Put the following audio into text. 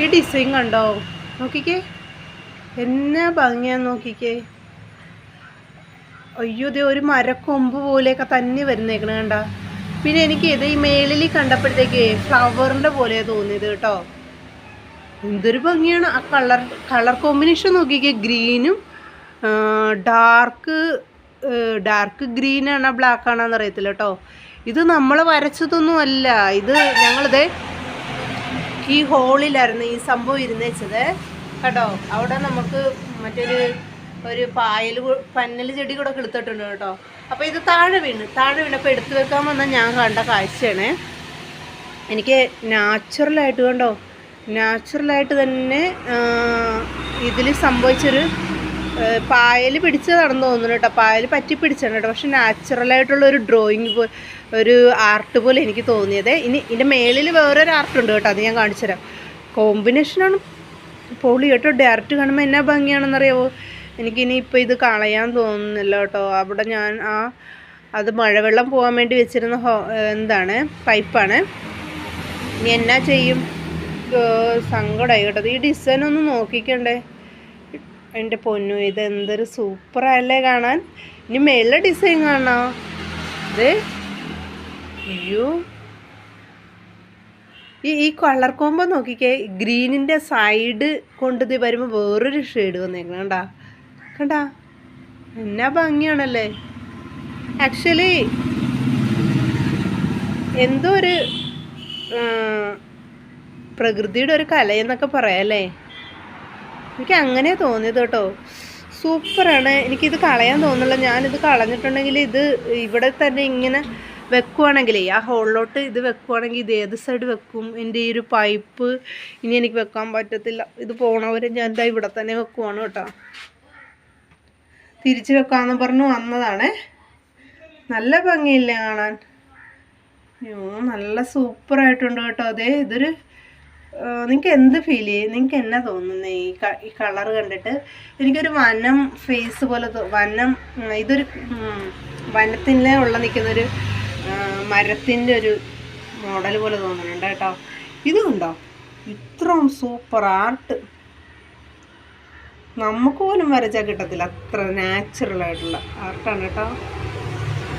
ഈ ഡിസൈൻ കണ്ടോ? നോക്കിക്കേ, എന്നാ ഭംഗിയാന്ന് നോക്കിക്കേ. അയ്യോ, ഇതേ ഒരു മരക്കൊമ്പ് പോലെയൊക്കെ തന്നെ വരുന്നേക്കണ കണ്ട. പിന്നെ എനിക്ക് ഇത് ഈ മേളിൽ കണ്ടപ്പോഴത്തേക്ക് ഫ്ലവറിൻ്റെ പോലെയാണ് തോന്നിയത് കേട്ടോ. എന്തൊരു ഭംഗിയാണ് ആ കളർ കോമ്പിനേഷൻ നോക്കിക്കേ. ഗ്രീനും ഡാർക്ക് ഗ്രീനാണോ ബ്ലാക്ക് ആണോന്ന് അറിയത്തില്ല കേട്ടോ. ഇത് നമ്മൾ വരച്ചതൊന്നും അല്ല. ഇത് ഞങ്ങളിത് ഈ ഹോളിലായിരുന്നു ഈ സംഭവം ഇരുന്നേച്ചത് കേട്ടോ. അവിടെ നമുക്ക് ഒരു പന്നൽ ചെടി കൂടെ കിളുത്തിട്ടുണ്ട് കേട്ടോ. അപ്പോൾ ഇത് താഴെ വീണപ്പോൾ എടുത്തു വെക്കാൻ വന്നാൽ ഞാൻ കണ്ട കാഴ്ചയാണ്. എനിക്ക് നാച്ചുറലായിട്ട് കണ്ടോ, നാച്ചുറലായിട്ട് തന്നെ ഇതിൽ സംഭവിച്ചൊരു പായൽ പിടിച്ചതാണെന്ന് തോന്നുന്നു കേട്ടോ. പായൽ പറ്റി പിടിച്ചാണ് കേട്ടോ. പക്ഷെ നാച്ചുറലായിട്ടുള്ള ഒരു ഡ്രോയിങ് ഒരു ആർട്ട് പോലെ എനിക്ക് തോന്നിയത്. ഇനി ഇതിൻ്റെ മേളിൽ വേറൊരു ആർട്ടുണ്ട് കേട്ടോ, അത് ഞാൻ കാണിച്ചു തരാം. കോമ്പിനേഷനാണ് പൊളി കേട്ടോ. ഡയറക്റ്റ് കാണുമ്പോൾ എന്നാ ഭംഗിയാണെന്നറിയാവോ. എനിക്കിനി ഇപ്പോൾ ഇത് കളയാൻ തോന്നുന്നില്ല കേട്ടോ. അവിടെ ഞാൻ അത് മഴവെള്ളം പോകാൻ വേണ്ടി വെച്ചിരുന്ന പൈപ്പാണ്. ഇനി എന്നാ ചെയ്യും, സങ്കടമായി കേട്ടോ. ഈ ഡിസൈൻ ഒന്ന് നോക്കിക്കണ്ടേ എൻ്റെ പൊന്നു. ഇത് എന്തൊരു സൂപ്പറല്ലേ കാണാൻ. ഇനി മേളിലെ ഡിസൈൻ കാണാം. ഇത് അയ്യോ, ഈ കളർ കോമ്പോ നോക്കിക്കേ. ഗ്രീനിൻ്റെ സൈഡ് കൊണ്ടിത് വരുമ്പോൾ വേറൊരു ഷെയ്ഡ് വന്നേക്കണം. കണ്ടാ എന്നാ ഭംഗിയാണല്ലേ. ആക്ച്വലി എന്തോ ഒരു പ്രകൃതിയുടെ ഒരു കലയെന്നൊക്കെ പറയാമല്ലേ. എനിക്ക് അങ്ങനെ തോന്നിയത് കേട്ടോ. സൂപ്പറാണ്. എനിക്കിത് കളയാൻ തോന്നുന്നില്ല. ഞാനിത് കളഞ്ഞിട്ടുണ്ടെങ്കിൽ ഇത് ഇവിടെ തന്നെ ഇങ്ങനെ വെക്കുവാണെങ്കിലേ, ആ ഹോളിലോട്ട് ഇത് വെക്കുവാണെങ്കിൽ ഇത് ഏത് സൈഡ് വെക്കും? എൻ്റെ ഈ ഒരു പൈപ്പ് ഇനി എനിക്ക് വെക്കാൻ പറ്റത്തില്ല. ഇത് പോണവരെ ഞാൻ എന്താ ഇവിടെ തന്നെ വെക്കുവാണ് കേട്ടോ. തിരിച്ച് വെക്കാമെന്ന് പറഞ്ഞു വന്നതാണ്. നല്ല ഭംഗിയില്ലേ കാണാൻ. അയ്യോ, നല്ല സൂപ്പറായിട്ടുണ്ട് കേട്ടോ. അതെ, ഇതൊരു നിങ്ങൾക്ക് എന്ത് ഫീൽ ചെയ്യും? നിങ്ങൾക്ക് എന്നാ തോന്നുന്നത് ഈ കളർ കണ്ടിട്ട്? എനിക്കൊരു വനം ഫേസ് പോലെ ഇതൊരു വനത്തിൻ്റെ നിൽക്കുന്നൊരു മരത്തിൻ്റെ ഒരു മോഡൽ പോലെ തോന്നുന്നുണ്ട് കേട്ടോ. ഇത് കണ്ടോ, ഇത്രയും സൂപ്പർ ആർട്ട് നമുക്ക് പോലും വരച്ചാൽ കിട്ടത്തില്ല. അത്ര നാച്ചുറലായിട്ടുള്ള ആർട്ടാണ് കേട്ടോ.